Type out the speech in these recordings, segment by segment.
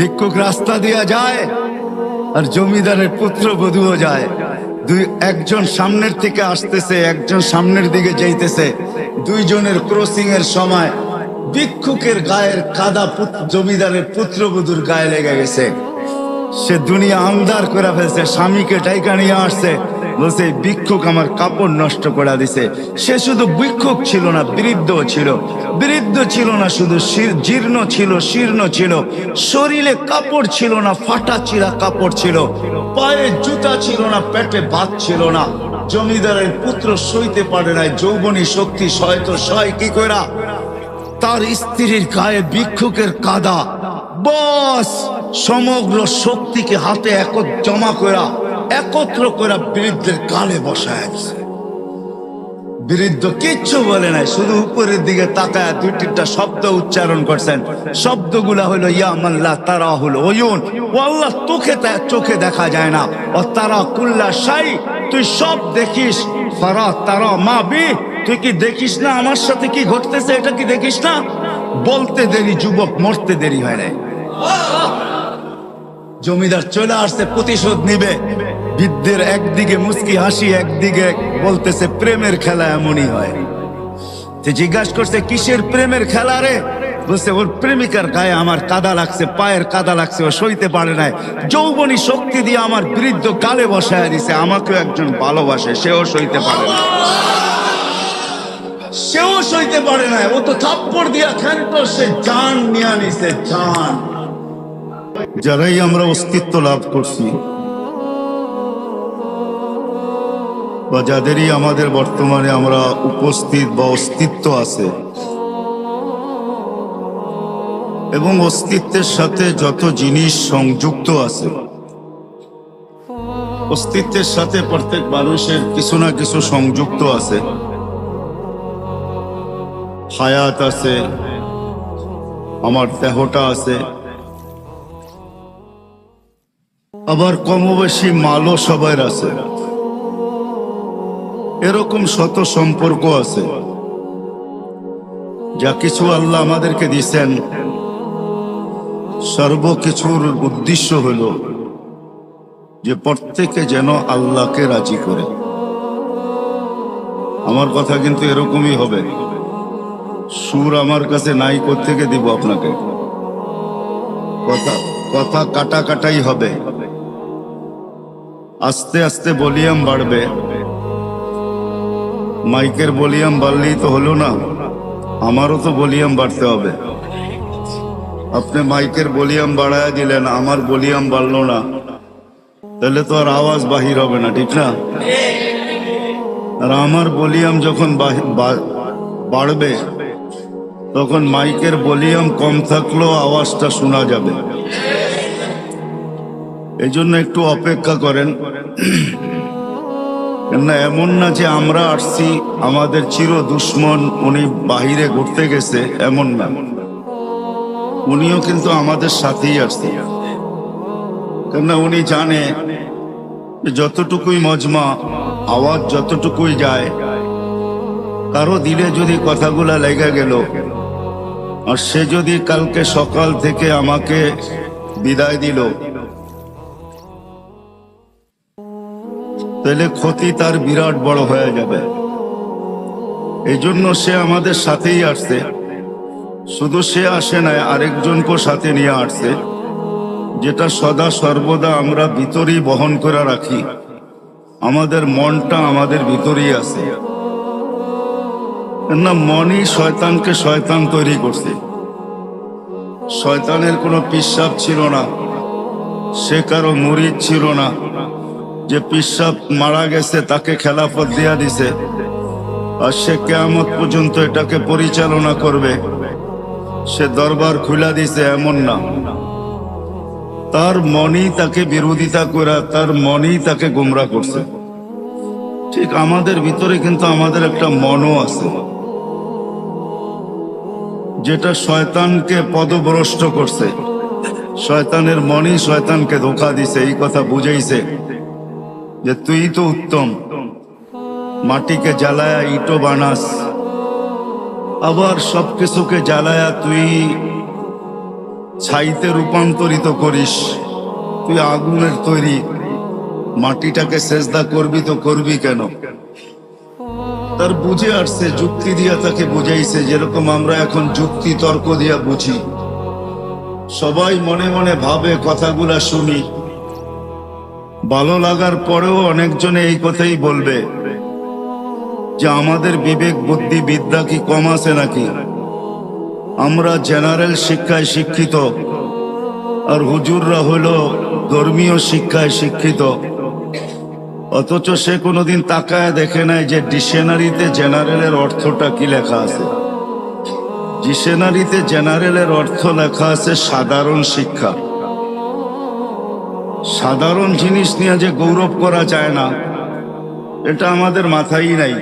ভিক্ষুক রাস্তা দিয়া যায় আর জমিদারের পুত্রবধূও যায়। একজন সামনের থেকে আসতেছে, একজন সামনের দিকে যাইতেছে। দুইজনের ক্রসিং এর সময় ভিক্ষুকের গায়ের কাদা জমিদারের পুত্রবধূর গায়ে লেগে গেছে। সে দুনিয়া আন্ধার করে ফেলছে, স্বামীকে ডাইকা নিয়ে আসছে, বলছে ভিক্ষুক আমার কাপড় নষ্ট করে দিছে। সে শুধু ভিক্ষুক ছিল না, বৃদ্ধ ছিল। বৃদ্ধ ছিল না শুধু, জীর্ণ ছিল, শীর্ণ ছিল, শরীরে কাপড় ছিল না, ফাটা চিরা কাপড় ছিল, পায়ে জুতা ছিল না, পেটে ভাত ছিল না। জমিদারের পুত্র সইতে পারে নাই, যৌবনী শক্তি সয়তো সয় কি কইরা তার স্ত্রীর গায়ে ভিক্ষুকের কাদা, বস সমগ্র শক্তিকে হাতে জমা করা, একত্র করা বৃদ্ধের কালে বসায় দিছে। বৃদ্ধ কিচ্ছু বলে নাই, শুধু উপরের দিকে তাকায় দুই তিনটা শব্দ উচ্চারণ করছেন। শব্দগুলা হলো ইয়া মাল্লা তারা হলো ওয়ুন, ও আল্লাহ চোখে দেখা যায় না, ও তারা কুল্লা শাই, তুই সব দেখিস, ফারা তারা মা বি, তুই কি দেখিস না আমার সাথে কি ঘটতেছে, এটা কি দেখিস না? বলতে দেরি যুবক, মরতে দেরি হয় নাই। জমিদার চলে আসছে, প্রতিশোধ নিবে। বৃদ্ধের একদিকে মুস্কি হাসি, একদিকে বলতেছে প্রেমের খেলা এমনই হয়। জিজ্ঞাসা করছে কিসের প্রেমের খেলা রে? বলছে ওর প্রেমিকার গায়ে আমার কাদা লাগছে, পায়ের কাদা লাগছে, ও সইতে পারে নাই, যৌবনী শক্তি দিয়ে আমার বৃদ্ধ গালে বসায় দিছে। আমাকেও একজন ভালোবাসে, সেও সইতে পারে না, সেও সইতে পারে না। ও তো থাপ্পড় দিয়া খানতো, সে জান নিয়ে নিছে, জান। যারাই আমরা অস্তিত্ব লাভ করছি বা যাদেরই আমাদের বর্তমানে আমরা উপস্থিত বা অস্তিত্ব আছে, এবং অস্তিত্বের সাথে যত জিনিস সংযুক্ত আছে, অস্তিত্বের সাথে প্রত্যেক মানুষের কিছু না কিছু সংযুক্ত আছে। হায়াত আছে, আমার দেহটা আছে, আবার কম বেশি মালও সবার আছে। এরকম শত সম্পর্ক আছে। যা কিছু আল্লাহ আমাদেরকে দিয়েছেন, সর্বকিছুর উদ্দেশ্য হল যে প্রত্যেকে যেন আল্লাহকে রাজি করে। আমার কথা কিন্তু এরকমই হবে। সুর আমার কাছে নাই, কোত্থেকে দিব আপনাকে? কথা কাটা কাটাই হবে। আস্তে আস্তে ভলিউম বাড়বে। মাইকের ভলিউম বাড়লেই তো হলো না, আমারও তো ভলিউম বাড়তে হবে। আপনি মাইকের ভলিউম বাড়ায় দিলেন, আমার ভলিউম বাড়লো না, তাহলে তো আর আওয়াজ বাহির হবে না, ঠিক না? আর আমার ভলিউম যখন বাড়বে, তখন মাইকের ভলিউম কম থাকলেও আওয়াজটা শোনা যাবে। এই জন্য একটু অপেক্ষা করেন। কেননা এমন না যে আমরা আসছি আমাদের চির দুশ্মন, উনি বাহিরে ঘুরতে গেছে, এমন না। উনিও কিন্তু আমাদের সাথেই আসছে। কেননা উনি জানে যতটুকুই মজমা, আওয়াজ যতটুকুই যায়, কারো দিলে যদি কথাগুলা লেগে গেল, আর সে যদি কালকে সকাল থেকে আমাকে বিদায় দিল, তাহলে ক্ষতি তার বিরাট বড় হয়ে যাবে। এই জন্য সে আমাদের সাথেই আসছে। শুধু সে আসে নাই, আরেকজনকে সাথে নিয়ে আসছে, যেটা সদা সর্বদা আমরা ভিতরেই বহন করে রাখি। আমাদের মনটা আমাদের ভিতরেই আছে। না, মনই শয়তানকে শয়তান তৈরি করছে। শয়তানের কোনো পিশাব ছিল না, সে কারো মুরিদ ছিল না যে পিশাব মারা গেছে তাকে খেলাফত দিয়া দিছে আর সে কিয়ামত পর্যন্ত এটাকে পরিচালনা করবে, সে দরবার খুলা দিছে, এমন না। তার মনই তাকে বিরোধিতা করে, তার মনই তাকে গুমরা করছে। ঠিক আমাদের ভিতরে কিন্তু আমাদের একটা মনও আছে, যেটা শয়তানকে পদভ্রষ্ট করছে। শয়তানের মনই শয়তানকে ধোঁকা দিছে, এই কথা বুঝাইছে যে তুই তো উত্তম, মাটিকে জ্বালায়া ইটো বানাস, আবার সবকিছুকে জ্বালায়া তুই ছাইতে রূপান্তরিত করিস। তুই আগুনের তৈরি, মাটিটাকে সেজদা করবি তো করবি কেন? তার বুঝে আসছে, যুক্তি দিয়া তাকে বুঝাইছে, যেরকম আমরা এখন যুক্তি তর্ক দিয়া বুঝি। সবাই মনে মনে ভাবে, কথাগুলা শুনি, ভালো লাগার পরেও অনেকজনে এই কথাই বলবে যে আমাদের বিবেক বুদ্ধি বিদ্যা কি কম আছে নাকি? আমরা জেনারেল শিক্ষায় শিক্ষিত, আর হুজুররা হইল ধর্মীয় শিক্ষায় শিক্ষিত। অথচ সে কোনোদিন তাকায় দেখে নাই যে ডিকশনারিতে জেনারেলের অর্থটা কি লেখা আছে। ডিকশনারিতে জেনারেলের অর্থ লেখা আছে সাধারণ শিক্ষা। সাধারণ জিনিস নিয়ে যে গৌরব করা যায় না, এটা আমাদের মাথায় নাই।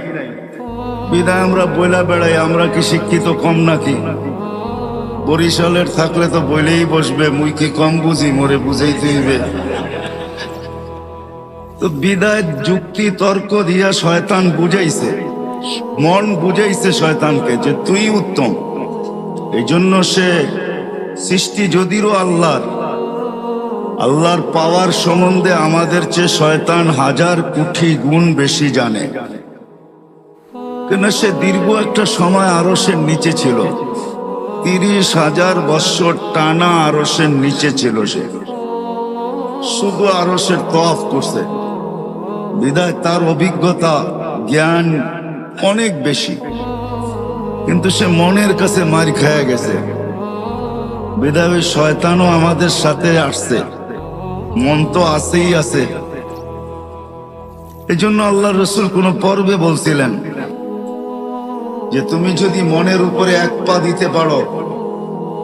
বিদায় আমরা বইলা বেড়াই আমরা কি শিক্ষিত কম নাকি? বরিশালের থাকলে তো বইলেই বসবে, মুই কি কম বুঝি, মোরে বুঝাইতে হইবে। তো বিদায় যুক্তি তর্ক দিয়া শয়তান বুঝাইছে, মন বুঝাইছে শয়তানকে যে তুই উত্তম। এই জন্য সে সৃষ্টি যদিও আল্লাহর পাওয়ার সম্বন্ধে আমাদের চেয়ে শয়তান হাজার কোটি গুণ বেশি জানে। কেন সে দীর্ঘ একটা সময় আরশের নিচে ছিল, 30,000 বৎসর টানা আরশের নিচে ছিল। সে শুধু আরশের তওয়াফ করছে, বিদায় তার অভিজ্ঞতা জ্ঞান অনেক বেশি। কিন্তু সে মনের কাছে মার খেয়ে গেছে, বিদায় ওই শয়তানও আমাদের সাথে আসছে। মন তো আছেই আছে। এই জন্য আল্লাহ রসুল কোন পর্বে বলছিলেন যে তুমি যদি মনের উপরে এক পা দিতে পারো,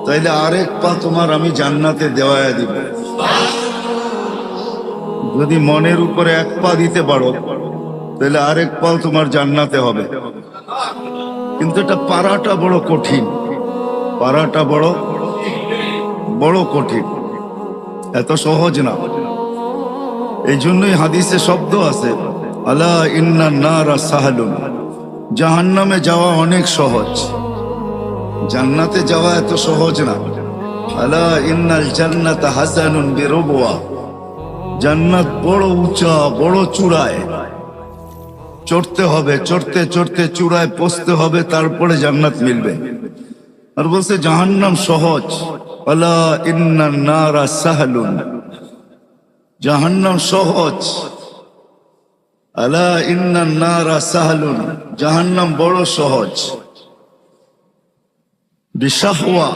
তাইলে আরেক পা তোমার আমি জান্নাতে দেওয়ায় দিব। যদি মনের উপরে এক পা দিতে পারো, তাহলে আরেক পাও তোমার জান্নাতে হবে। কিন্তু এটা পারাটা বড় কঠিন, পারাটা বড় কঠিন, এত সহজ না। এই জন্যই হাদিসে শব্দ আছে, আলা ইন্না নারা সাহালুন, জাহান্নামে যাওয়া অনেক সহজ, জান্নাতে যাওয়া এত সহজ না। আলা ইন্নাল জান্নাতা হাসানুন বিরবওয়া, জান্নাত বড় উঁচা, বড় চূড়ায় চড়তে হবে, চড়তে চড়তে চূড়ায় পৌঁছতে হবে, তারপরে জান্নাত মিলবে। আর বলছে জাহান্নাম সহজ, আলা ইন্নান নারা সাহালুন, জাহান্নাম সহজ। আলা ইন্নান নারা সাহালুন, জাহান্নাম বড় সহজ। বিশাহওয়া,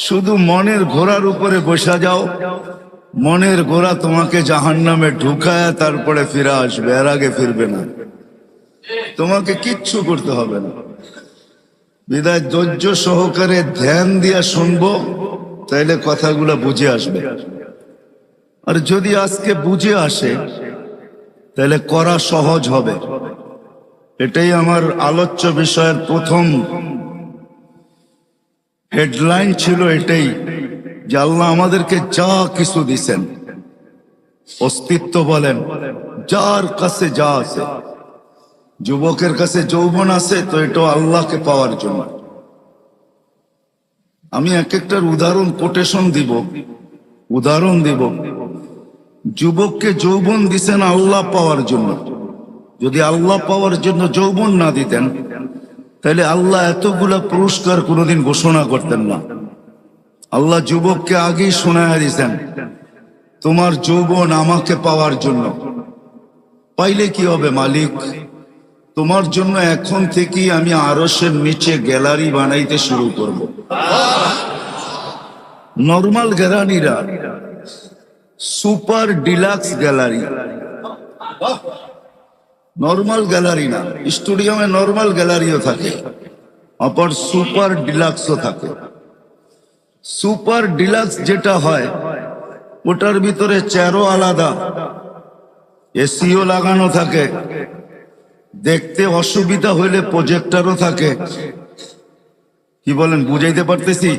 শুধু মনের ঘোড়ার উপরে বসা যাও, মনের ঘোড়া তোমাকে জাহান্নামে ঢুকায় তারপরে ফিরে আসবে, এর আগে ফিরবে না। তোমাকে কিচ্ছু করতে হবে না। বিদায় ধৈর্য সহকারে ধ্যান দিয়া শুনবো, তাইলে কথাগুলো বুঝে আসবে। আর যদি আজকে বুঝে আসে, তাহলে করা সহজ হবে। এটাই আমার আলোচ্য বিষয়ের প্রথম হেডলাইন ছিল, এটাই যে আল্লাহ আমাদেরকে যা কিছু দিছেন, অস্তিত্ব বলেন, যার কাছে যা আছে, যুবকের কাছে যৌবন আছে, তো এটা আল্লাহকে পাওয়ার জন্য। আমি এক একটার উদাহরণ দিব। যুবককে যৌবন দিছেন আল্লাহ পাওয়ার জন্য। যদি আল্লাহ পাওয়ার জন্য যৌবন না দিতেন, তাহলে আল্লাহ এতগুলা পুরস্কার কোনোদিন ঘোষণা করতেন না। আল্লাহ যুবককে আগেই শোনায় দিয়েছেন, তোমার যৌবন আমাকে পাওয়ার জন্য। পাইলে কি হবে মালিক? তোমার জন্য এখন থেকেই আমি আরশের নিচে গ্যালারি বানাইতে শুরু করব। নর্মাল গ্যালারিরা super deluxe gallery, normal gallery না। স্টুডিয়ামে নর্মাল গ্যালারিও থাকে, আবার সুপার ডিলাক্সও থাকে। সুপার ডিলাক্স যেটা হয়, ওটার ভিতরে চেয়ারও আলাদা, এসিও লাগানো থাকে, দেখতে অসুবিধা হইলে প্রজেক্টরও থাকে। কি বলেন, বুঝাইতে পারতেছি?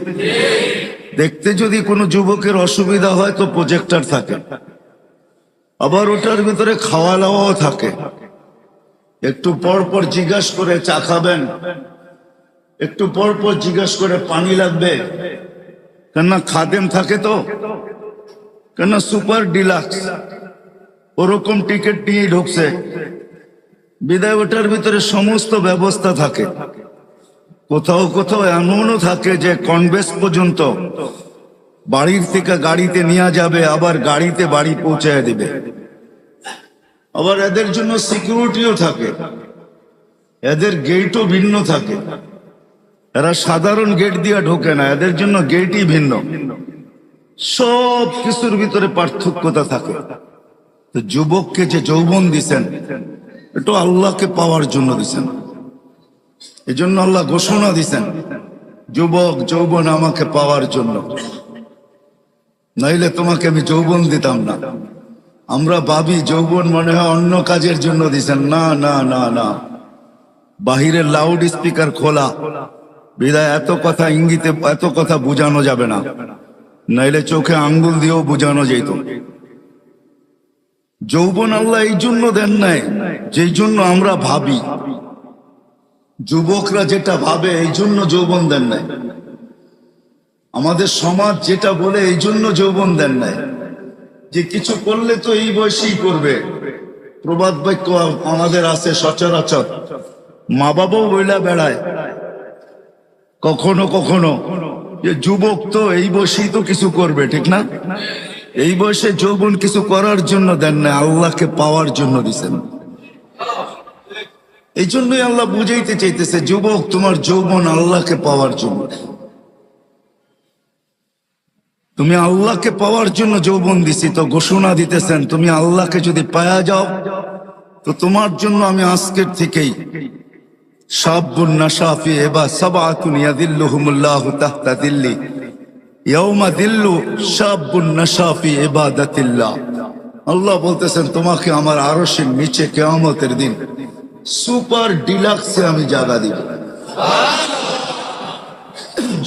দেখতে যদি কোনো যুবকের অসুবিধা হয় তো প্রজেক্টর থাকে। আবার ওটার ভিতরে খাওয়া দাওয়াও থাকে। একটু পর পর জিজ্ঞাসা করে চা খাবেন, একটু পর পর জিজ্ঞাসা করে পানি লাগবে, কেননা খাদেম থাকে তো, কেননা সুপার ডিলাক্স ওরকম টিকিট নিয়ে ঢুকছে, বিদায় ওটার ভিতরে সমস্ত ব্যবস্থা থাকে। কোথাও কোথাও এমনও থাকে যে কনভেস পর্যন্ত বাড়ির থেকে গাড়িতে নিয়ে যাবে, আবার গাড়িতে বাড়ি পৌঁছায় দিবে। আবার এদের জন্য সিকিউরিটিও থাকে, এদের গেটও ভিন্ন থাকে। এরা সাধারণ গেট দিয়ে ঢোকে না, এদের জন্য গেটই ভিন্ন। সব কিছুর ভিতরে পার্থক্যতা থাকে। তো যুবককে যে যৌবন দিছেন, এটা আল্লাহকে পাওয়ার জন্য দিছেন। এই জন্য আল্লাহ ঘোষণা দিছেন, যুবক যৌবন আমাকে পাওয়ার জন্য, নাইলে তোমাকে আমি যৌবন দিতাম না। আমরা ভাবি যৌবন মনে হয় অন্য কাজের জন্য দিছেন। না না না না, বাহিরের লাউড স্পিকার খোলা, বিদায় এত কথা ইঙ্গিতে এত কথা বুঝানো যাবে না, নাইলে চোখে আঙ্গুল দিয়েও বুঝানো যেত। যৌবন আল্লাহ এই জন্য দেন নাই যেই জন্য আমরা ভাবি। যুবকরা যেটা ভাবে এই জন্য যৌবন দেন নাই। আমাদের সমাজ যেটা বলে এই জন্য যৌবন দেন নাই, যে কিছু করলে তো এই বয়সেই করবে। প্রবাদ বাক্য আমাদের আছে সচরাচর, মা বাবাও বইলা বেড়ায় কখনো কখনো, যে যুবক তো এই বয়সেই তো কিছু করবে, ঠিক না? এই বয়সে যৌবন কিছু করার জন্য দেন না, আল্লাহকে পাওয়ার জন্য দিছেন। এই জন্যই আল্লাহ বুঝাইতে চাইতেছে, যুবক তোমার যৌবন আল্লাহকে পাওয়ার জন্য। তুমি আল্লাহকে পাওয়ার জন্য যৌবন দিছি, তো ঘোষণা দিতেছেন তুমি আল্লাহকে যদি পায়া যাও, তো তোমার জন্য আমি আজকের থেকেই শাবুন নাশা ফি ইবাদাতিল্লাহ সাবআতুন ইয়াযিল্লুহুমুল্লাহু তাহতা যিল্লি ইয়াওমা যিল্লু শাবুন নাশা ফি ইবাদাতিল্লাহ। আল্লাহ বলতেছেন তোমাকে আমার আরশের নিচে কিয়ামতের দিন সুপার ডিলাক্সে আমি জায়গা দিব।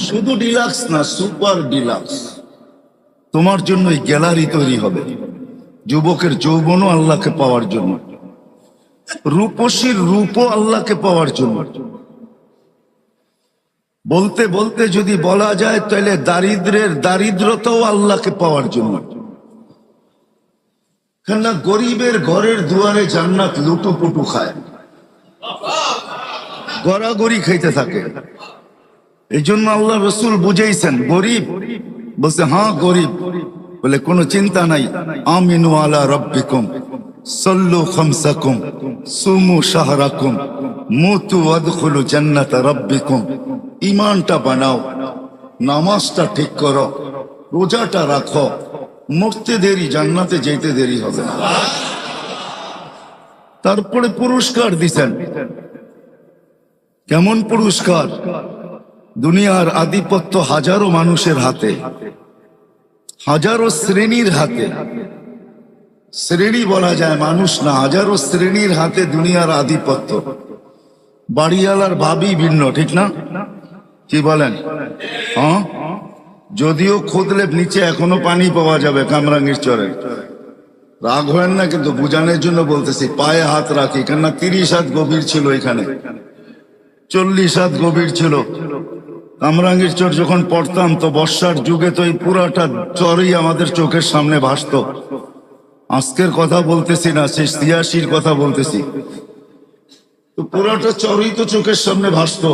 শুধু ডিলাক্স না, সুপার ডিলাক্স। তোমার জন্য এই গ্যালারি তৈরি হবে। যুবকের যৌবনও আল্লাহকে পাওয়ার জন্য, রূপসীর রূপও আল্লাহকে পাওয়ার জন্য। বলতে বলতে যদি বলা যায় তাহলে দারিদ্রের দারিদ্রতাও আল্লাহকে পাওয়ার জন্য। কেননা গরিবের ঘরের দুয়ারে জান্নাত লুটুপুটু খায়, গড়াগড়ি খাইতে থাকে। এই জন্য আল্লাহ রসুল বুঝাইছেন গরিব, বলছে হ্যাঁ গরিব, বলে কোনো চিন্তা নাই, আমিনু আলা রাব্বিকুম সাল্লু খামসাকুম সুমু শাহরাকুম মুতু ওয়াদখুলু জান্নাতা রাব্বিকুম। ঈমানটা বানাও, নামাজটা ঠিক করো, রোজাটা রাখো, মরতে দেরি, জান্নাতে যেতে দেরি হবে না। তারপরে পুরস্কার দিছেন। কেমন পুরস্কার? দুনিয়ার আধিপত্য হাজারো মানুষের হাতে, হাজারো শ্রেণীর হাতে। শ্রেণী বলা যায়, মানুষ না, হাজারো শ্রেণীর হাতে দুনিয়ার আধিপত্য। বাড়িওয়ালার ভাবি ভিন্ন, ঠিক না? কি বলেন? হ্যাঁ, যদিও খুদলে নিচে এখনো পানি পাওয়া যাবে কামরাঙ্গীর চরে। রাগ হয় না, কিন্তু বুঝানোর জন্য বলতেছি, পায়ে হাত রাখি। কেননা 30 হাত গভীর ছিল এখানে, 40 হাত গভীর ছিল। কামরাঙ্গীর চর যখন পড়তাম তো বর্ষার যুগে তো এই পুরাটা চরই আমাদের চোখের সামনে ভাসত। আজকের কথা বলতেছি না, সেই 86-র কথা বলতেছি। তো পুরাটা চরই তো চোখের সামনে ভাসত,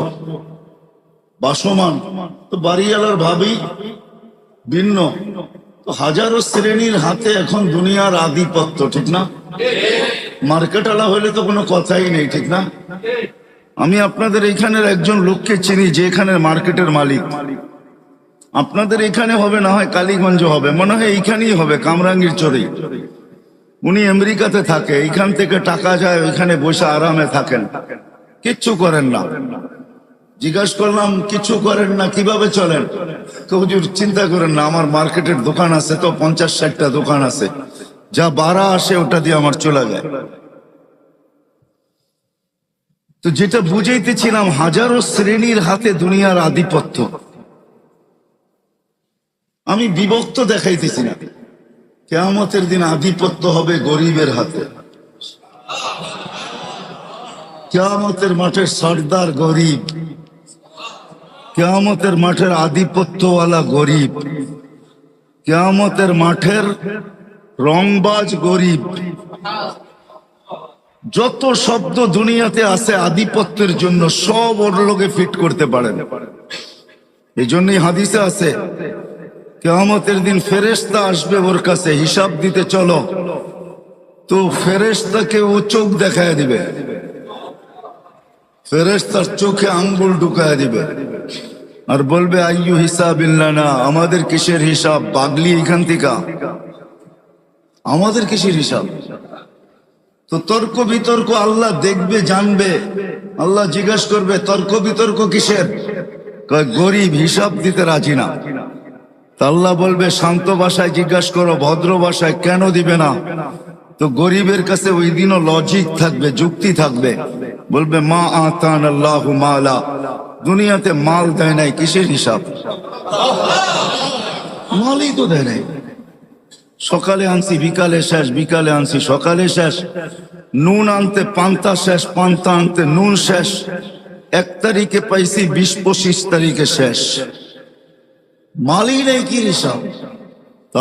ভাসমান। তো বাড়িওয়ালার ভাবি ভিন্ন। তো হাজারো শ্রেণীর হাতে এখন দুনিয়ার আধিপত্য, ঠিক না? মার্কেটওয়ালা হইলে তো কোনো কথাই নেই, ঠিক না? আমি আপনাদের এখানের একজন লোককে চিনি যে এখানের মার্কেটের মালিক। আপনাদের এখানে হবে না হয় কালীগঞ্জ হবে, মনে হয় এইখানেই হবে, কামরাঙ্গীর চরেই। উনি আমেরিকাতে থাকে, এইখান থেকে টাকা যায়, ওইখানে বসে আরামে থাকেন, কিচ্ছু করেন না। জিজ্ঞাসা করলাম কিছু করেন না, কিভাবে চলেন? তো হুজুর চিন্তা করেন না, আমার মার্কেটের দোকান আছে তো 50-60টা দোকান আছে, যা বাড়া আসে ওটা দিয়ে আমার চলে যায়। তো যেটা বুঝাইতেছিলাম, হাজারো শ্রেণীর হাতে দুনিয়ার আধিপত্য। আমি বিভক্ত দেখাইতেছি না, কিয়ামতের দিন আধিপত্য হবে গরিবের হাতে। কিয়ামতের মাঠের সর্দার গরিব, কিয়ামতের মাঠের আধিপত্যওয়ালা গরিব, কিয়ামতের মাঠের রংবাজ গরিব। যত শব্দ দুনিয়াতে আছে আধিপত্যের জন্য সব ওর লোকে ফিট করতে পারেন। এই জন্যই হাদিসে আছে কিয়ামতের দিন ফেরেশতা আসবে ওর কাছে হিসাব দিতে, চলো তো ফেরেশতাকে ও চোখ দেখায় দিবে, ফেরেশতার চোখে আঙ্গুল ঢুকায় দিবে আর বলবে আইয়ু হিসাবিল্লানা, আমাদের কিসের হিসাব, পাগলি এখান থেকে, আমাদের কিসের হিসাব। তো তর্ক বিতর্ক আল্লাহ দেখবে জানবে, আল্লাহ জিজ্ঞাসা করবে তর্ক বিতর্ক কিসের, কয় গরিব হিসাব দিতে রাজি না। তা আল্লাহ বলবে শান্ত ভাষায় জিজ্ঞাসা করো, ভদ্র ভাষায়, কেন দিবে না? তো গরিবের কাছে ওই দিনও লজিক থাকবে, যুক্তি থাকবে, বলবে মা আতান আল্লাহু মালা, দুনিয়াতে মাল দেয় নাই, কিসের হিসাব, মালই তো দেয় নাই। সকালে আনছি বিকালে শেষ, বিকালে আনছি সকালে শেষ, নুন আনতে পান্তা শেষ, পান্তা আনতে নুন শেষ, 1 তারিখে পাইছি 20-25 তারিখে শেষ, মালই নেই, কি হিসাব।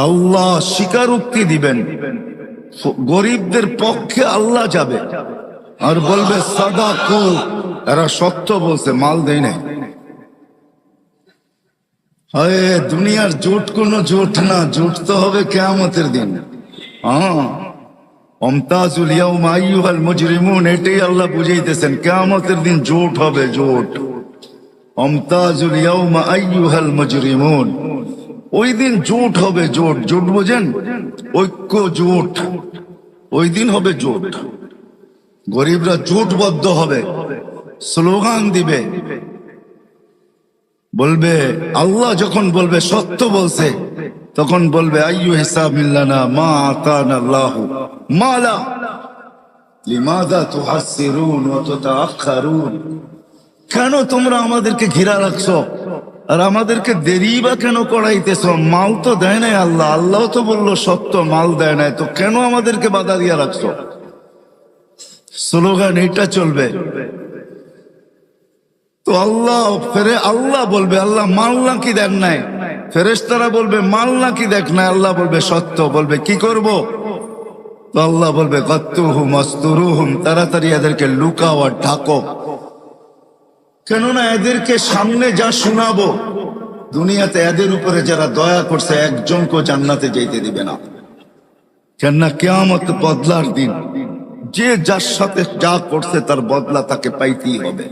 আল্লাহ স্বীকারোক্তি দিবেন, গরিবদের পক্ষে আল্লাহ যাবে আর বলবে সাদাকু, এরা সত্য বলছে, মাল দেয় নাই। হয় দুনিয়ার জোট কোনো জোট না, জোট তো হবে কিয়ামতের দিন। অমতাজুল ইয়াউমা আইয়ুহাল মুজরিমুন, এটাই আল্লাহ বুঝাইতেছেন, কিয়ামতের দিন জোট হবে, জোট। অমতাজুল ইয়াউমা আইয়ুহাল মুজরিমুন, ওই দিন জোট হবে, জোট। জোট বোঝেন, ঐক্য, জোট, ওই দিন হবে জোট। গরিবরা জোটবদ্ধ হবে, স্লোগান দিবে, বলবে আল্লাহ যখন বলবে সত্য বলছে, তখন বলবে আইয়ু হিসাবিল্লানা মা আতানা আল্লাহু মালা লিমাযা তুহাসসিরুন ওয়া তুতাআখারুন, কেন তোমরা আমাদেরকে ঘিরা রাখছো আর আমাদেরকে দেরি বা কেন করাইতেছ? মাল তো দেয় নাই আল্লাহ, আল্লাহ তো বললো সত্য, মাল দেয় নাই, তো কেন আমাদেরকে বাধা দিয়া রাখছো? স্লোগান এটা চলবে। তো আল্লাহ বলবে আল্লাহ মাল নাকি দেন নাই, ফেরেশতারা বলবে মাল নাকি দেখ নাই, আল্লাহ বলবে সত্য, বলবে কি করব? তো আল্লাহ বলবে গাত্তুহুম আস্তুরুহুম, তাড়াতাড়ি এদেরকে লুকাও আর ঢাকো, কেননা এদেরকে সামনে যা শোনাবো, দুনিয়াতে এদের উপরে যারা দয়া করছে একজনকে জান্নাতে যেতে দিবে না। কেননা কিয়ামত বদলার দিন, যে যার সাথে যা করছে তার বদলা তাকে পাইতেই হবে।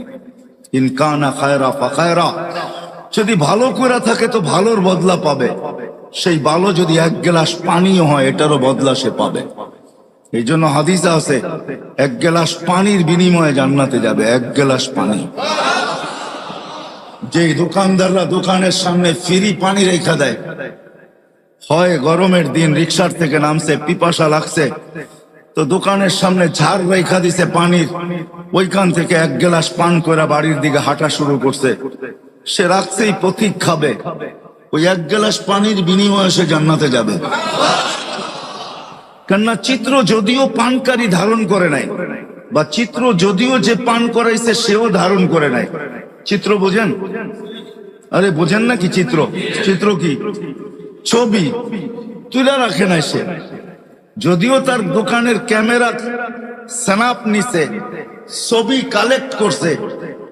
ইনকানা খায়রা ফাখায়রা, যদি ভালো করে থাকে তো ভালোর বদলা পাবে, সেই ভালো যদি 1 গ্লাস পানিও হয় এটারও বদলা সে পাবে। এই জন্য হাদিসে আছে 1 গ্লাস পানির বিনিময়ে জান্নাতে যাবে, 1 গ্লাস পানি। যে দোকানদাররা দোকানের সামনে ফ্রি পানি রেখা দেয়, হয় গরমের দিন রিক্সার থেকে নামছে, পিপাসা লাগছে, তো দোকানের সামনে ঝাড় রেখা দিছে পানির, ওইখান থেকে 1 গ্লাস পান করে বাড়ির দিকে হাঁটা শুরু করছে, সে রাখছেই পথিক খাবে, ওই 1 গ্লাস পানির বিনিময়ে সে জান্নাতে যাবে। কেননা চিত্র যদিও পানকারী ধারণ করে নাই, বা চিত্র যদিও যে পান করাইছে সেও ধারণ করে নাই, চিত্র বোঝেন? আরে বোঝেন না কি চিত্র? চিত্র কি? ছবি তুলে রাখে নাই সে, যদিও তার দোকানের ক্যামেরা স্ন্যাপ নিছে, ছবি কালেক্ট করছে,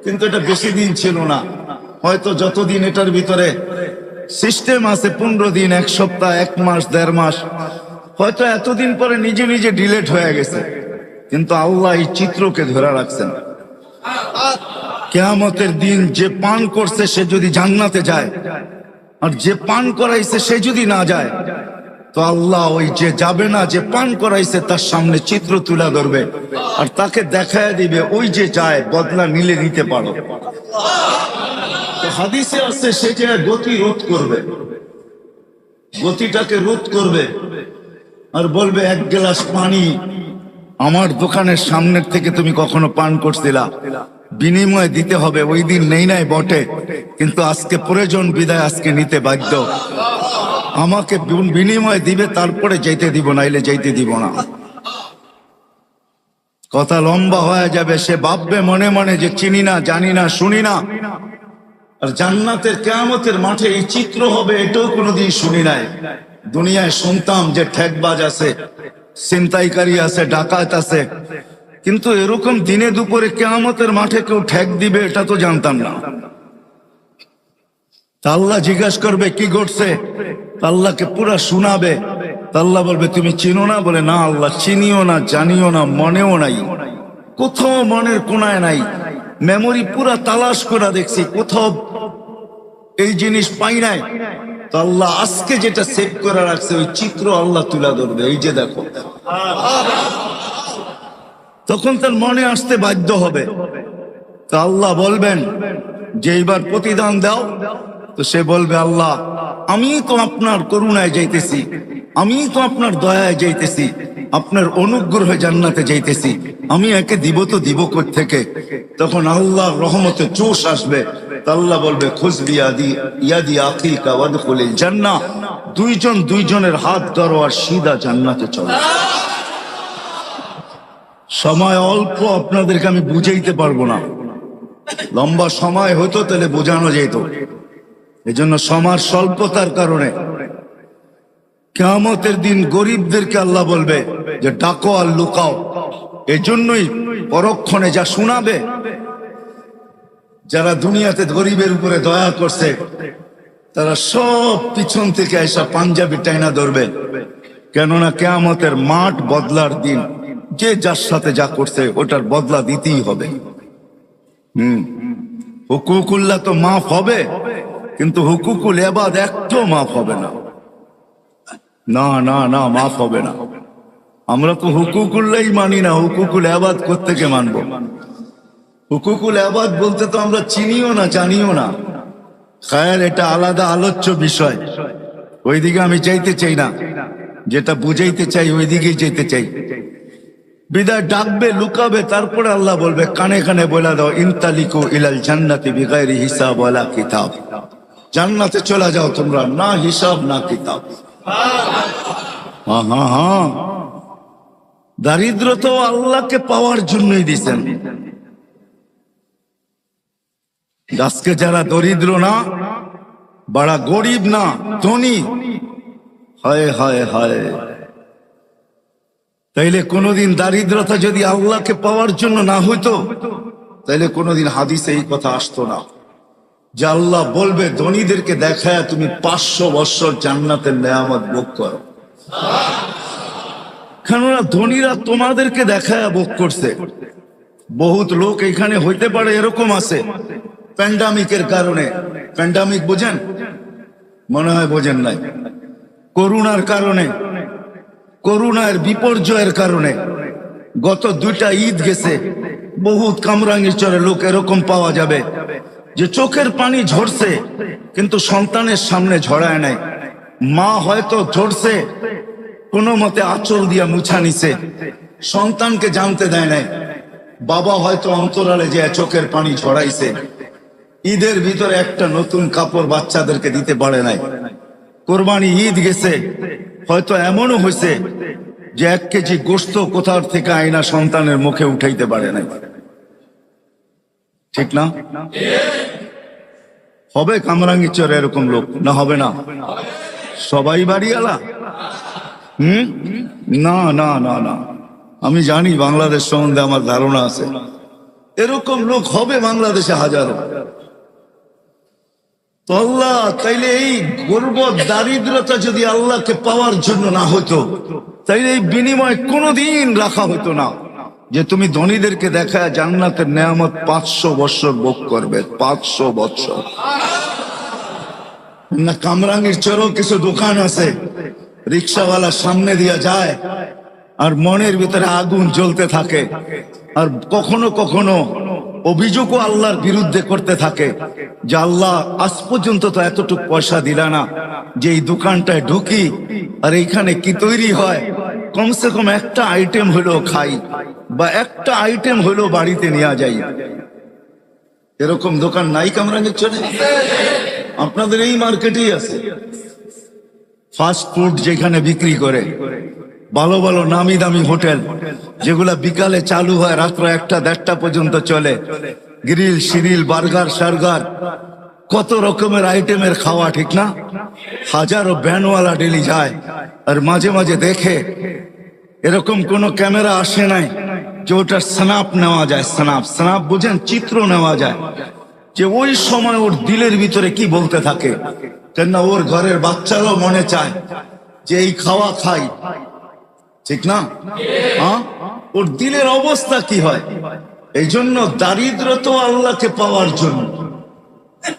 কিন্তু এটা বেশি দিন ছিল না, হয়তো যতদিন এটার ভিতরে সিস্টেম আছে 15 দিন, 1 সপ্তাহ, 1 মাস, 1.5 মাস, হয়তো এতদিন পরে নিজে নিজে ডিলেট হয়ে গেছে, কিন্তু আল্লাহ এই চিত্রকে ধরে রাখছেন। কিয়ামতের দিন যে পান করছে সে যদি জান্নাতে যায়, আর যে পান করাইছে সে যদি না যায়, তো আল্লাহ ওই যে যাবে না, যে পান করাইছে তার সামনে চিত্র তুলে ধরবে আর তাকে দেখায় দিবে, ওই যে যায় বদলা নিলে নিতে পারো। তো হাদিসে আছে সে যে গতি রোধ করবে, গতিটাকে রোধ করবে আর বলবে 1 গ্লাস পানি আমার দোকানের সামনের থেকে তুমি কখনো পান করছিলা, বিনিময় দিতে হবে। ওই দিন নেই নাই বটে, কিন্তু আজকে প্রয়োজন বিদায় আজকে নিতে বাধ্য, আমাকে বিনিময় দিবে, তারপরে যেতে দিব, নাইলে যেতে দিব না। কথা লম্বা হয়ে যাবে, সে ভাববে মনে মনে যে চিনি না, জানি না, শুনি না, আর জান্নাতের কিয়ামতের মাঠে এই চিত্র হবে এটাও কোনোদিন শুনি নাই। দুনিয়ায় শুনতাম যে ঠেকবাজ আছে, ছিনতাইকারী আছে, ডাকাত আছে, কিন্তু এরকম দিনে দুপুরে কিয়ামতের মাঠে কেউ ঠেক দিবে এটা তো জানতাম না। তা আল্লাহ জিজ্ঞাসা করবে কি ঘটছে, আল্লাহকে পুরা শোনাবে। আল্লাহ বলবে তুমি চিনো না? বলে না আল্লাহ, চিনিও না, জানিও না, মনেও নাই, কোথাও মনের কোনায় নাই। মেমোরি পুরা তালাশ করে দেখছি, কোথাও এই জিনিস পাই নাই। তো আল্লাহ আজকে যেটা সেভ করে রাখছে ওই চিত্র আল্লাহ তুলে ধরবে, এই যে দেখো। তখন তার মনে আসতে বাধ্য হবে। তো আল্লাহ বলবেন যে এইবার প্রতিদান দাও। তো সে বলবে আল্লাহ আমি তো আপনার করুণায় যাইতেছি, আমি তো আপনার দয়ায় যাইতেছি, আপনার অনুগ্রহে জান্নাতে যাইতেছি, আমি একে দিব তো দিব কোথা থেকে? তখন আল্লাহর রহমতে জোশ আসবে। আল্লাহ বলবে খুজবি ইয়াদি আখিকা ওয়াদখুলিল জান্নাহ, দুইজন দুইজনের হাত ধরো আর সিধা জান্নাতে চলো। সময় অল্প, আপনাদেরকে আমি বুঝাইতে পারবো না। লম্বা সময় হতো তাহলে বোঝানো যেত। এজন্য সময়ের স্বল্পতার কারণে কিয়ামতের দিন গরিবদেরকে আল্লাহ বলবে যে ডাকো আর লুকাও। এজন্যই পরক্ষণে যা শোনাবে, যারা দুনিয়াতে গরিবের উপরে দয়া করছে তারা সব পিছন থেকে এসা পাঞ্জাবি টাইনা ধরবে। কেননা কিয়ামতের মাঠ বদলার দিন, যে যার সাথে যা করছে ওটার বদলা দিতেই হবে। হুকুকুল্লাহ তো মাফ হবে, কিন্তু হুকুকুল ইবাদ একটাও মাফ হবে না। না না না, মাফ হবে না। আমরা তো হুকুকুল্লাই মানি না, হুকুকুল ইবাদ কোত্থেকে মানবো? হুকুকুল ইবাদ বলতে তো আমরা চিনিও না, জানিও না। খায়ের, এটা আলাদা আলোচ্য বিষয়, ওইদিকে আমি চাইতে চাই না। যেটা বুঝাইতে চাই ওইদিকেই যেতে চাই। বিদায় ডাকবে, লুকাবে, তারপরে আল্লাহ বলবে কানে কানে বলে দাও ইনতালিকু ইলাল জান্নাতি বিগাইরি হিসাব ওয়ালা কিতাব, জান্নাতে চলে যাও তোমরা, না হিসাব না কিতাব। হ্যাঁ হ্যাঁ হ্যাঁ, দারিদ্র তো আল্লাহকে পাওয়ার জন্যই দিছেন। আজকে যারা দরিদ্র না, বড়া গরিব না, ধনী, হায় হায় হায়, তাইলে কোনোদিন দারিদ্রতা যদি আল্লাহকে পাওয়ার জন্য না হইতো তাইলে কোনোদিন হাদিসে এই কথা আসতো না যে আল্লাহ বলবে ধনীদেরকে দেখায় তুমি 500 বছর জান্নাতের নেয়ামত ভোগ করো। কেননা ধনীরা তোমাদেরকে দেখায় ভোগ করছে। বহুত লোক এখানে হইতে পারে এরকম আছে প্যান্ডামিকের কারণে। প্যান্ডামিক বোঝেন? মনে হয় বোঝেন নাই। করোনার কারণে, করোনার বিপর্যয়ের কারণে গত 2টা ঈদ গেছে, বহুত কামরাঙ্গীরচরে লোক এরকম পাওয়া যাবে যে চোখের পানি ঝরছে কিন্তু সন্তানের সামনে ঝরায় নাই। মা হয়তো ঝরছে, কোনো মতে আঁচল দিয়া মুছা নিছে, সন্তানকে জানতে দেয় নাই। বাবা হয়তো অন্তরালে যে চোখের পানি ঝরাইছে। ঈদের ভিতরে একটা নতুন কাপড় বাচ্চাদেরকে দিতে পারে নাই। কোরবানি ঈদ গেছে, হয়তো এমনও হয়েছে যে 1 কেজি গোশত কোথার থেকে আইনা সন্তানের মুখে উঠাইতে পারে নাই। ঠিক না? হবে কামরাঙ্গীরচরে এরকম লোক? না হবে না? সবাই বাড়িওয়ালা? না না না না, আমি জানি বাংলাদেশ সম্বন্ধে আমার ধারণা আছে। এরকম লোক হবে বাংলাদেশে হাজারো। তো আল্লাহ তাইলে এই গর্ব দারিদ্রতা যদি আল্লাহকে পাওয়ার জন্য না হতো তাইলে এই বিনিময় কোনোদিন রাখা হতো না যে তুমি ধনীদেরকে দেখায় জান্নাতের নেয়ামত 500 বছর ভোগ করবে। 500 বছর না। কামরাঙ্গীরচরেও কিছু দোকান আছে, রিক্সাওয়ালা সামনে দিয়ে যায় আর মনের ভিতরে আগুন জ্বলতে থাকে, আর কখনো কখনো অভিযোগও আল্লাহর বিরুদ্ধে করতে থাকে যে আল্লাহ আজ পর্যন্ত তো এতটুকু পয়সা দিলা না যে এই দোকানটায় ঢুকি আর এইখানে কি তৈরি হয়, কমসে কম একটা আইটেম হলো খাই বা একটা আইটেম হলো বাড়িতে নিয়ে যাই। এরকম দোকান নাই কামরাঙ্গীরচরে? আপনাদের এই মার্কেটেই আছে। ফাস্ট ফুড যেখানে বিক্রি করে, ভালো ভালো নামি দামি হোটেল যেগুলা বিকালে চালু হয় রাত্র 1টা 1:30 পর্যন্ত চলে, গ্রিল শিরিল বার্গার সার্গার, কত রকমের আইটেমের খাওয়া, ঠিক না? হাজারো ব্যানওয়ালা ডেলি যায়, আর মাঝে মাঝে দেখে এরকম কোন ক্যামেরা আসে নাই যে ওটার স্ন্যাপ নেওয়া যায়। স্ন্যাপ বুঝেন? চিত্র নেওয়া যায় যে ওই সময় ওর দিলের ভিতরে কি বলতে থাকে, কেননা ওর ঘরের বাচ্চারাও মনে চায় যে এই খাওয়া খাই, ঠিক না? হ্যাঁ, ওর দিলের অবস্থা কি হয়। এই জন্য দারিদ্র তো আল্লাহকে পাওয়ার জন্য,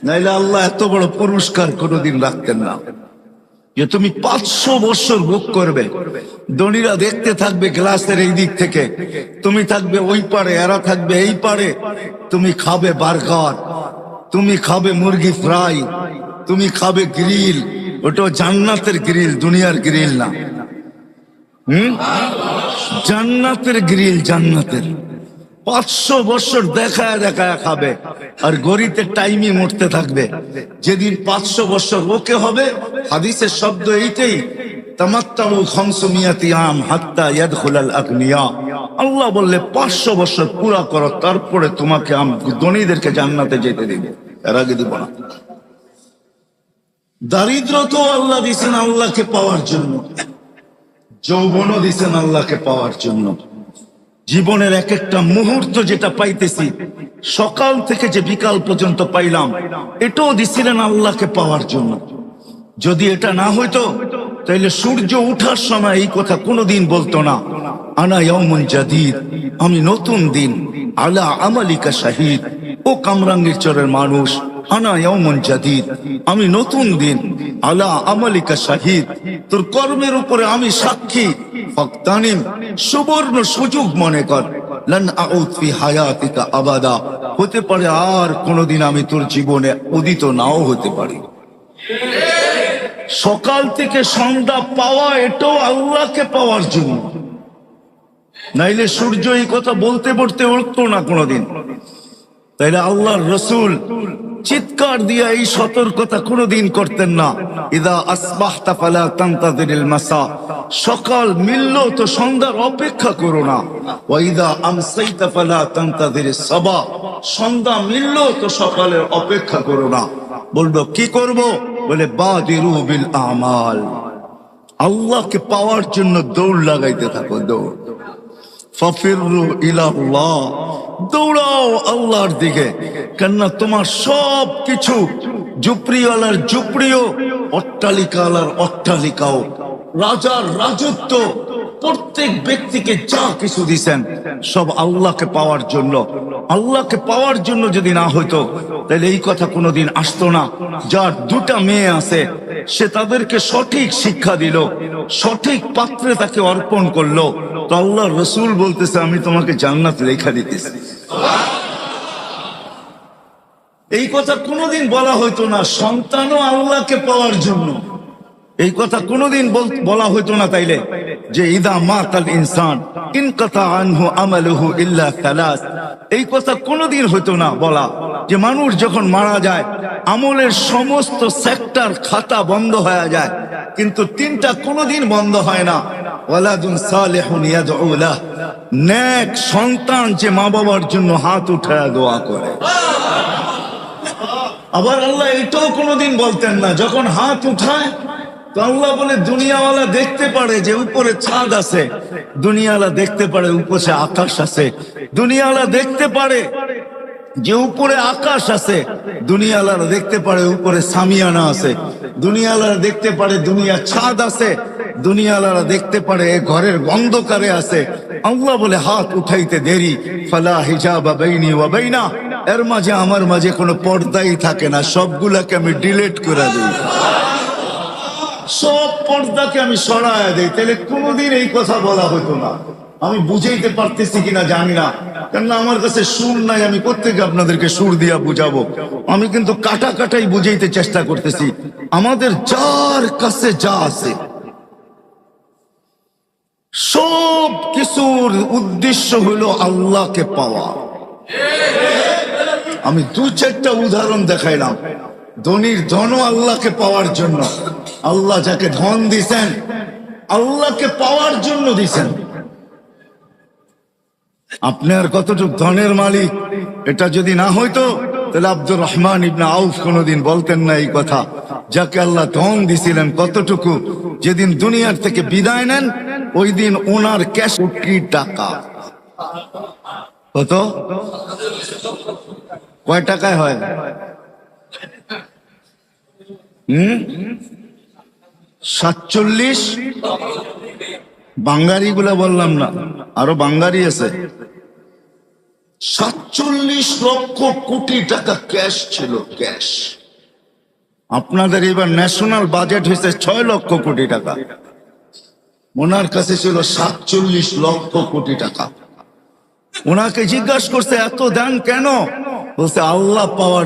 নাইলে আল্লাহ এত বড় পুরস্কার কোনোদিন রাখতেন না যে তুমি 500 বছর ভোগ করবে। ধনীরা দেখতে থাকবে গ্লাসের এই দিক থেকে, তুমি থাকবে ওই পারে, এরা থাকবে এই পারে। তুমি খাবে বার্গার, তুমি খাবে মুরগি ফ্রাই, তুমি খাবে গ্রিল। ওটা জান্নাতের গ্রিল, দুনিয়ার গ্রিল না। জান্নাতের গ্রিল, জান্নাতের। 500 বছর দেখায় দেখায় খাবে, আর গড়িতে টাইমই মরতে থাকবে। যেদিন 500 বছর ওকে হবে, হাদিসের শব্দ এইটাই, তামাত্তাউ 500 আম হাত্তা ইয়াদখুলাল আগনিয়া। আল্লাহ বললে 500 বছর পুরা করো, তারপরে তোমাকে ধনীদেরকে জান্নাতে যেতে দিব, এর আগে দিব না। দারিদ্র তো আল্লাহ দিছেন আল্লাহকে পাওয়ার জন্য, যৌবনও দিছেন আল্লাহকে পাওয়ার জন্য। জীবনের এক একটা মুহূর্ত যেটা পাইতেছি, সকাল থেকে যে বিকাল পর্যন্ত পাইলাম, এটাও দিছিলেন আল্লাহকে পাওয়ার জন্য। যদি এটা না হইতো তাইলে সূর্য উঠার সময় এই কথা কোনোদিন বলতো না, আনা ইয়াউমুন জাদীদ, আমি নতুন দিন, আলা আমালিকা শাহিদ। ও কামরাঙ্গীর চরের মানুষ, আনা ইয়াউমুন জাদীদ, আমি নতুন দিন, আলা আমালিকা শাহিদ, তোর কর্মের উপরে আমি সাক্ষী। ফাকতানিম, সুবর্ণ সুযোগ মনে কর। লান আউদ ফি হায়াতিকা আবাদা, হতে পারে আর কোনোদিন আমি তোর জীবনে উদিত নাও হতে পারি। সকাল থেকে সন্ধ্যা পাওয়া, এটাও আল্লাহকে পাওয়ার জন্য, নাইলে সূর্য এই কথা বলতে বলতে উঠতো না কোনোদিন। তাইলে আল্লাহর রসুল চিৎকার দিয়ে এই সতর্কতা কোনোদিন করতেন না, ইদা আসবাহতা ফালা তানতাযিরিল মাসা, সকাল মিললো তো সন্ধ্যার অপেক্ষা করো না। ওয়া ইদা আমসাইতা ফালা তানতাযিরিস সাবা, সন্ধ্যা মিললো তো সকালের অপেক্ষা করো না। বলবো কি করব? বলে বাদিরু বিল আমাল, আল্লাহকে পাওয়ার জন্য দৌড় লাগাইতে থাকো, দৌড়। ফাফিরু ইলাল্লাহ, দৌড়াও আল্লাহর দিকে। কেননা তোমার সব কিছু, ঝুপড়িওয়ালার ঝুপড়িও, অট্টালিকাওয়ালার অট্টালিকাও, রাজার রাজত্ব, প্রত্যেক ব্যক্তিকে যা কিছু দিছেন সব আল্লাহকে পাওয়ার জন্য। আল্লাহকে পাওয়ার জন্য যদি না হইতো তাহলে এই কথা কোনোদিন আসতো না। যার 2টা মেয়ে আছে, সে তাদেরকে সঠিক শিক্ষা দিল, সঠিক পাত্রে তাকে অর্পণ করলো, তো আল্লাহ রসুল বলতেছে আমি তোমাকে জান্নাত লেখা দিতেছি। এই কথা কোনোদিন বলা হইতো না। সন্তানও আল্লাহকে পাওয়ার জন্য, এই কথা কোনোদিন বলা হইতো না। তাইলে যে ইদা মাতাল ইনসান ইনকাতা আনহু আমালুহু ইল্লা সালাস, এই কথা কোনোদিন হইতো না বলা যে মানুষ যখন মারা যায় আমলের সমস্ত সেক্টর খাতা বন্ধ হয়ে যায়, কিন্তু 3টা কোনোদিন বন্ধ হয় না। ওয়ালাদুন সালিহুন ইয়াদউ লাহ, নেক সন্তান যে মা বাবার জন্য হাত উঠায় দোয়া করে। আবার আল্লাহ এটাও কোনোদিন বলতেন না, যখন হাত উঠায় তো আল্লাহ বলে দুনিয়াওয়ালা দেখতে পারে যে উপরে চাঁদ আছে, দুনিয়াওয়ালা দেখতে পারে উপরে আকাশ আছে, দুনিয়াওয়ালা দেখতে পারে যে উপরে আকাশ আছে, দুনিয়াওয়ালা দেখতে পারে উপরে সামিয়ানা আছে, দুনিয়াওয়ালা দেখতে পারে দুনিয়া ছাদ আছে, দুনিয়াওয়ালা দেখতে পারে ঘরের অন্ধকারে আছে। আল্লাহ বলে হাত উঠাইতে দেরি, ফালা হিজাবা বাইনি ওয়া বাইনা, এর মাঝে আমার মাঝে কোনো পর্দাই থাকে না, সবগুলাকে আমি ডিলিট করে দিই, সব পর্দাকে আমি সরায় দেই। তাহলে কোনোদিন এই কথা বলা হতো না। আমি বুঝাইতে পারতেছি কিনা জানি না, কেননা আমার কাছে সুর নাই। আমি কোত্থেকে আপনাদেরকে সুর দিয়া বুঝাবো? আমি কিন্তু কাটা কাটাই বুঝাইতে চেষ্টা করতেছি। আমাদের যার কাছে যা আছে সব কিছুর উদ্দেশ্য হলো আল্লাহকে পাওয়া। আমি 2-4টা উদাহরণ দেখাইলাম। ধনীর ধনও আল্লাহকে পাওয়ার জন্য। আল্লাহ যাকে ধন দিছেন আল্লাহকে পাওয়ার জন্য দিছেন। আপনি আর কতটুক ধনের মালিক এটা যদি না হইতো তাহলে আব্দুর রহমান ইবনে আউফ কোনোদিন বলতেন না এই কথা, যাকে আল্লাহ ধন দিছিলেন কতটুকু, যেদিন দুনিয়ার থেকে বিদায় নেন ওই দিন ওনার ক্যাশ কোটি টাকা। কত? কয় টাকায় হয়? 47 বাঙ্গারি গুলা বললাম না, আরো বাঙ্গারি আছে। 47 লক্ষ কোটি টাকা ক্যাশ ছিল, ক্যাশ। আপনাদের এবার ন্যাশনাল বাজেট হয়েছে 6 লক্ষ কোটি টাকা, ওনার কাছে ছিল 47 লক্ষ কোটি টাকা। ওনাকে জিজ্ঞাসা করছে এত দান কেন? বলছে আল্লাহ পাওয়ার